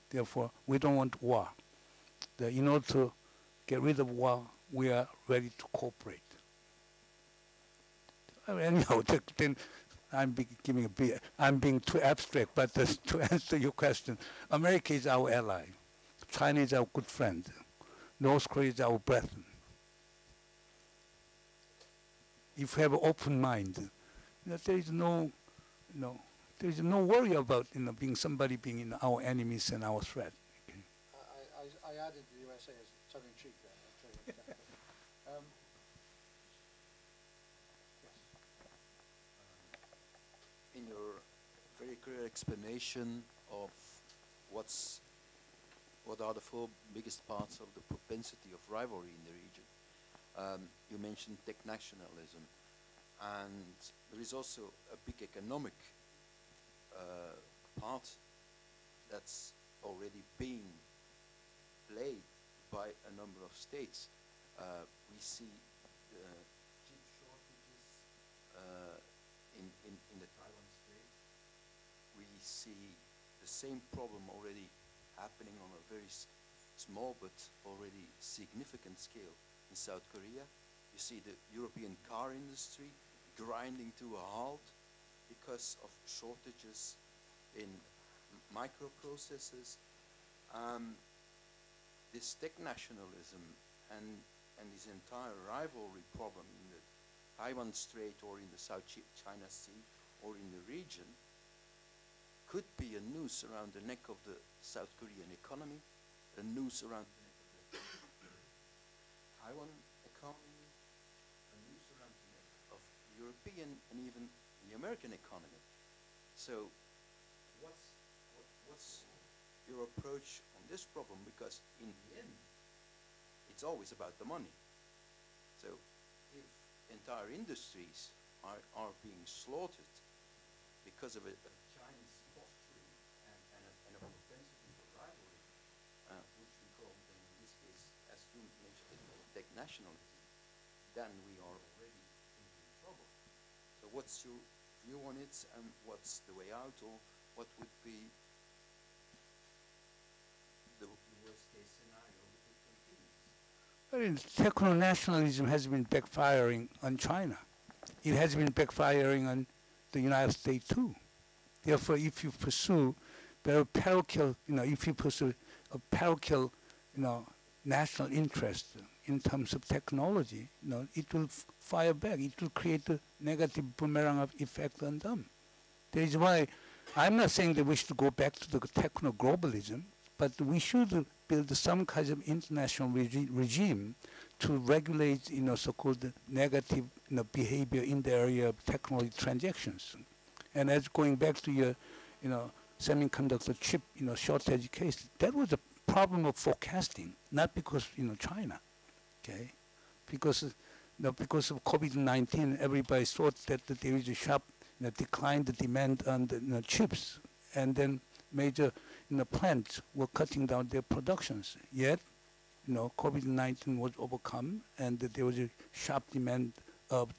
[SPEAKER 2] Therefore, we don't want war. In order to get rid of war, we are ready to cooperate. Anyhow, then I'm being too abstract, but to answer your question, America is our ally. China is our good friend. North Korea is our brethren. If we have an open mind, there is no worry about somebody being our enemies and our threat. Okay.
[SPEAKER 1] I added the USA as tongue-in-cheek there. Yes.
[SPEAKER 3] In your very clear explanation of what are the four biggest parts of the propensity of rivalry in the region, you mentioned tech-nationalism, and there is also a big economic part that's already being played by a number of states. We see chip shortages in the Taiwan Strait. We see the same problem already happening on a very small but already significant scale in South Korea. You see the European car industry grinding to a halt because of shortages in microprocessors. This tech-nationalism and this entire rivalry problem in the Taiwan Strait or in the South China Sea or in the region could be a noose around the neck of the South Korean economy, a noose around the neck of the Taiwan economy, a noose around the neck of the European and even the American economy. So what's your approach on this problem? Because in the end, it's always about the money. So if entire industries are being slaughtered because of a Chinese posturing and a propensity for rivalry, which we call then in this case, as you mentioned, tech nationalism, then we are already in trouble. So what's your view on it, and what's the way out, or what would be the worst case scenario if it continues?
[SPEAKER 2] Techno-nationalism has been backfiring on China. It has been backfiring on the United States too. Therefore, if you pursue very parochial, if you pursue a parochial, national interest in terms of technology, it will fire back. It will create a negative boomerang effect on them. That is why I'm not saying that we should go back to the techno-globalism, but we should build some kind of international regime to regulate, so-called negative, behavior in the area of technology transactions. And as going back to your, semiconductor chip, shortage case, that was a problem of forecasting, not because, China, okay? Because of COVID-19, everybody thought that there is a sharp, decline the demand on the chips, and then major, plants were cutting down their productions. Yet, COVID-19 was overcome, and there was a sharp demand of,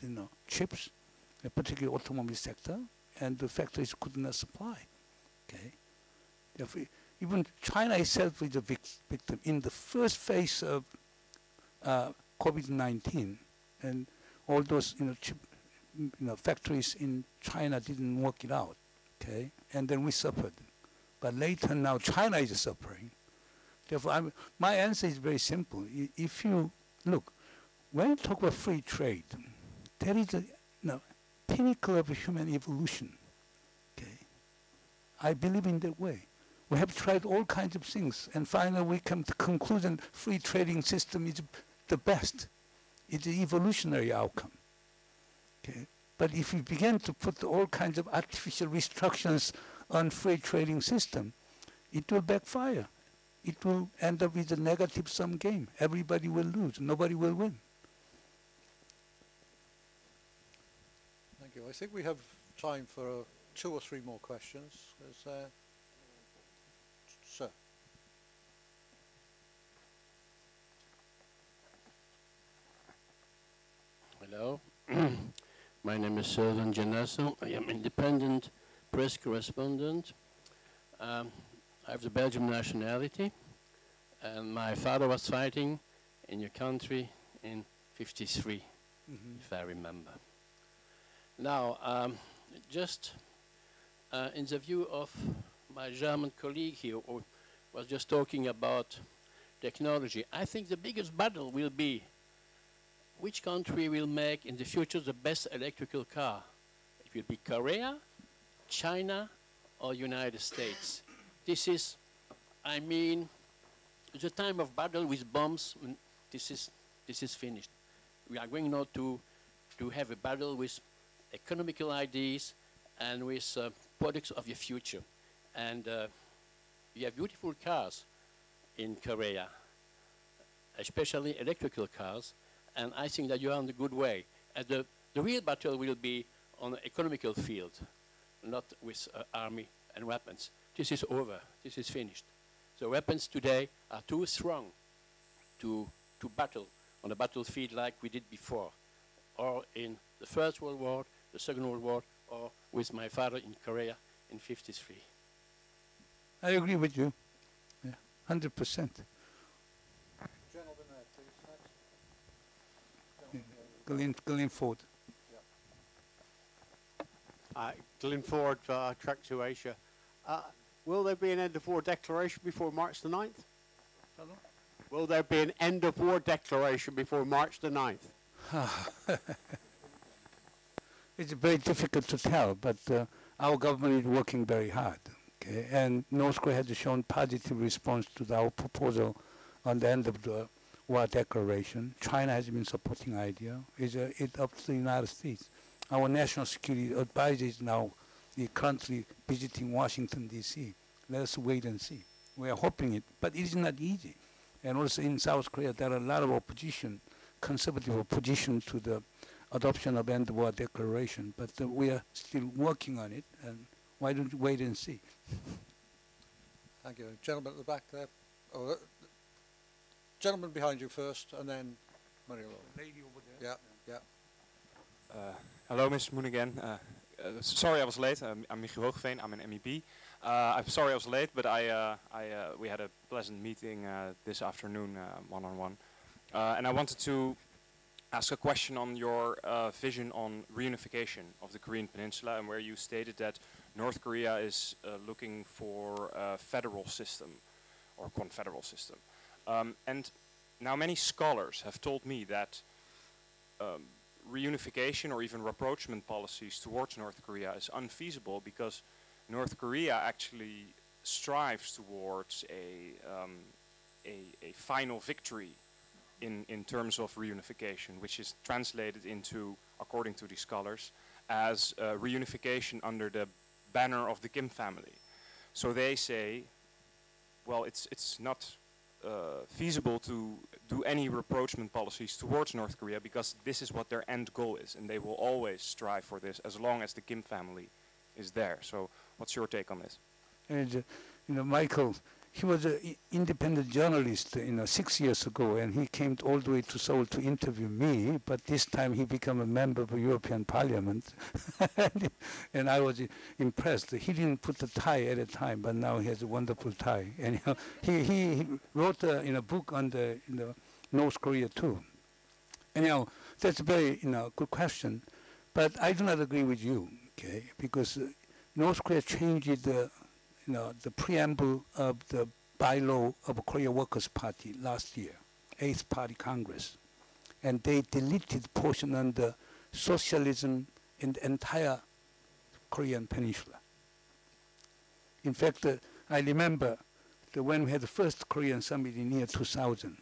[SPEAKER 2] chips, particularly automobile sector, and the factories could not supply. Okay, therefore, even China itself is a victim in the first phase of COVID-19, and all those, chip, factories in China didn't work it out. Okay, and then we suffered. But later now, China is suffering. Therefore, my answer is very simple. If you look, when you talk about free trade, there is a pinnacle of human evolution. Okay, I believe in that way. We have tried all kinds of things, and finally we come to the conclusion: free trading system is the best. It's an evolutionary outcome. Okay, but if we begin to put all kinds of artificial restrictions on free trading system, it will backfire. It will end up with a negative sum game. Everybody will lose. Nobody will win.
[SPEAKER 1] Thank you. I think we have time for 2 or 3 more questions. Sir.
[SPEAKER 9] Hello. My name is Servan Janasso. I am independent press correspondent. I have the Belgian nationality, and my father was fighting in your country in '53, if I remember. Now, just in the view of my German colleague here, who was just talking about technology, I think the biggest battle will be which country will make in the future the best electrical car. It will be Korea, China, or United States. This is, I mean, the time of battle with bombs. This is finished. We are going now to have a battle with economical ideas and with products of the future. And you have beautiful cars in Korea, especially electrical cars. And I think that you are on the good way. And the real battle will be on the economical field, not with army and weapons. This is over. This is finished. The weapons today are too strong to battle on a battlefield like we did before, or in the First World War, the Second World War, or with my father in Korea in '53.
[SPEAKER 2] I agree with you. Yeah, 100%.
[SPEAKER 1] Gentleman there, please. Next.
[SPEAKER 2] Glenn Ford.
[SPEAKER 10] Glenn Ford, Track to Asia. Will there be an end of war declaration before March the 9th?
[SPEAKER 2] Pardon?
[SPEAKER 10] Will there be an end of war declaration before March the 9th?
[SPEAKER 2] It's very difficult to tell, but our government is working very hard. Okay? And North Korea has shown positive response to our proposal on the end of the war declaration. China has been supporting idea. It's up to the United States. Our national security advisor is now currently visiting Washington, D.C. Let us wait and see. We are hoping it, but it is not easy. And also in South Korea, there are a lot of opposition, conservative opposition to the adoption of end war declaration. But we are still working on it, and why don't you wait and see?
[SPEAKER 1] Thank you. Gentleman at the back there. Oh, gentleman behind you first, and then Mario.
[SPEAKER 2] Lady over there.
[SPEAKER 1] Yeah.
[SPEAKER 11] Hello, Mr. Moon again. Sorry I was late. I'm Michiel Hoogveen. I'm an MEP. I'm sorry I was late, but we had a pleasant meeting this afternoon, one-on-one. And I wanted to ask a question on your vision on reunification of the Korean Peninsula, and where you stated that North Korea is looking for a federal system or confederal system. And now many scholars have told me that reunification or even rapprochement policies towards North Korea is unfeasible because North Korea actually strives towards a final victory in terms of reunification, which is translated into, according to these scholars, as reunification under the banner of the Kim family. So they say, well, it's not feasible to do any rapprochement policies towards North Korea because this is what their end goal is, and they will always strive for this as long as the Kim family is there. So what's your take on this?
[SPEAKER 2] And, Michael, he was an independent journalist, 6 years ago, and he came all the way to Seoul to interview me, but this time he became a member of the European Parliament. And I was impressed. He didn't put the tie at the time, but now he has a wonderful tie. And he wrote a book on the North Korea too. Anyhow, that's a very good question, but I do not agree with you, okay? Because North Korea changed the preamble of the bylaw of Korea Workers' Party last year, 8th Party Congress, and they deleted portion on the socialism in the entire Korean Peninsula. In fact, I remember that when we had the first Korean summit in year 2000,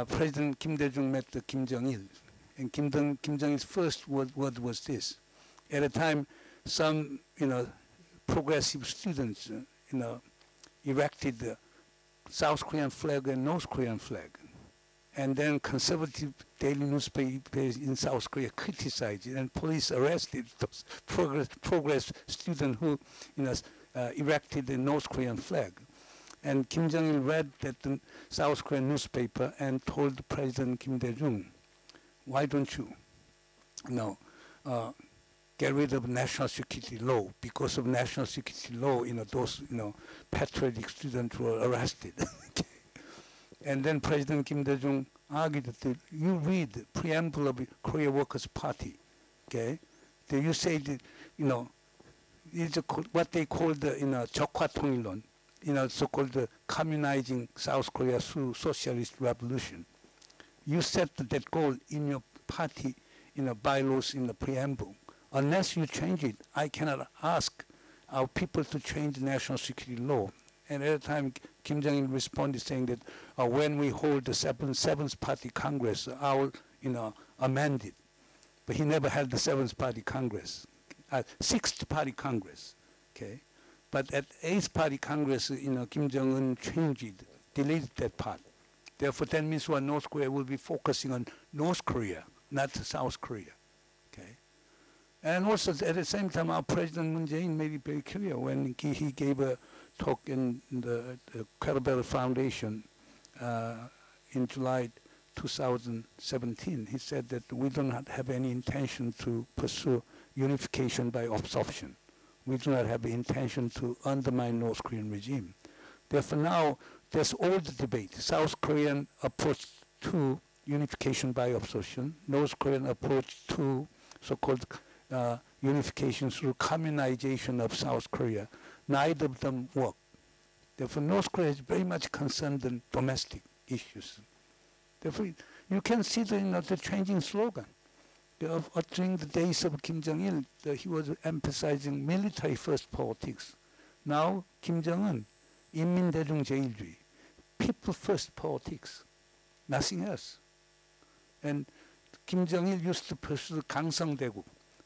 [SPEAKER 2] President Kim Dae-jung met Kim Jong-il, and Kim Jong-il's first word was this. At the time, some progressive students, erected the South Korean flag and North Korean flag, and then conservative daily newspapers in South Korea criticized it, and police arrested those progress students who, erected the North Korean flag. And Kim Jong-il read that the South Korean newspaper and told President Kim Dae-jung, "Why don't you, get rid of national security law? Because of national security law, those patriotic students were arrested." And then President Kim Dae-jung argued that you read the preamble of the Korea Workers' Party, okay? That you say that it's what they call the 적화통일론, so-called the communizing South Korea through socialist revolution. You set that goal in your party, bylaws in the preamble. Unless you change it, I cannot ask our people to change the national security law. And at the time, Kim Jong-il responded saying that when we hold the seventh Party Congress, I will, amend it. But he never held the 7th Party Congress, 6th Party Congress, okay? But at 8th Party Congress, Kim Jong-un changed it, deleted that part. Therefore, that means North Korea will be focusing on North Korea, not South Korea, okay? And also, at the same time, our President Moon Jae-in made it very clear when he gave talk in the Carabello Foundation in July 2017, he said that we do not have any intention to pursue unification by absorption. We do not have the intention to undermine North Korean regime. Therefore now, there's all the debate. South Korean approach to unification by absorption, North Korean approach to so-called unification through communization of South Korea. Neither of them work. Therefore, North Korea is very much concerned in domestic issues. Therefore, you can see the changing slogan. During the days of Kim Jong-il, he was emphasizing military-first politics. Now, Kim Jong-un, 인민대중제일주의, people-first politics, nothing else. And Kim Jong-il used to pursue 강성대국.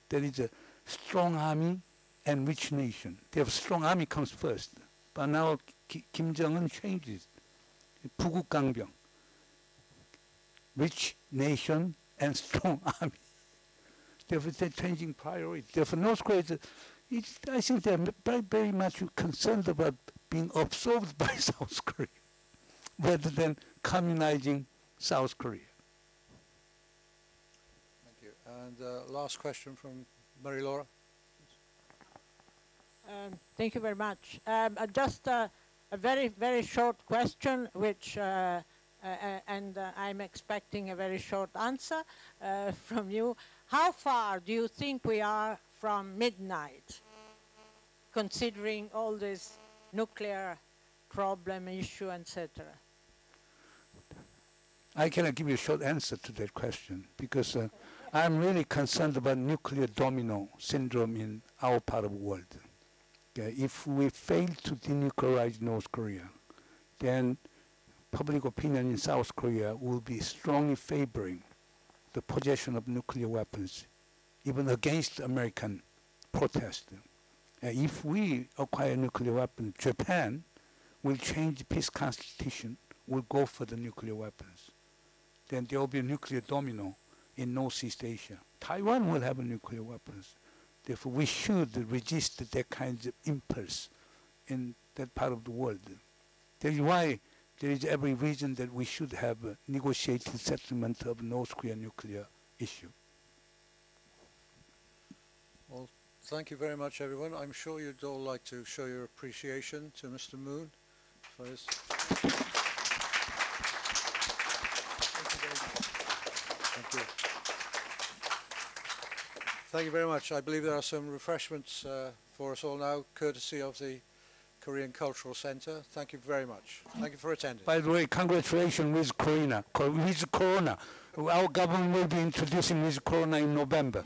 [SPEAKER 2] There is a strong army and rich nation. Therefore, strong army comes first. But now Kim Jong-un changes. 부국강병, rich nation and strong army. Therefore, they're changing priority. Therefore, North Korea, I think they're very, very much concerned about being absorbed by South Korea rather than communizing South Korea.
[SPEAKER 1] Thank you. And last question from Marie-Laura.
[SPEAKER 12] Thank you very much. Just a very, very short question, which, and I'm expecting a very short answer from you. How far do you think we are from midnight, considering all this nuclear problem issue, etc.?
[SPEAKER 2] I cannot give you a short answer to that question because I'm really concerned about nuclear domino syndrome in our part of the world. Okay, if we fail to denuclearize North Korea, then public opinion in South Korea will be strongly favoring the possession of nuclear weapons, even against American protest. If we acquire nuclear weapons, Japan will change the peace constitution, will go for the nuclear weapons. Then there will be a nuclear domino in Northeast Asia. Taiwan will have nuclear weapons. Therefore, we should resist that kind of impulse in that part of the world. That is why there is every reason that we should have a negotiated settlement of North Korean nuclear issue.
[SPEAKER 1] Well, thank you very much, everyone. I'm sure you'd all like to show your appreciation to Mr. Moon for his... Thank you. Thank you very much. I believe there are some refreshments for us all now, courtesy of the Korean Cultural Center. Thank you very much. Thank you for attending.
[SPEAKER 2] By the way, congratulations with Corona. Our government will be introducing with Corona in November.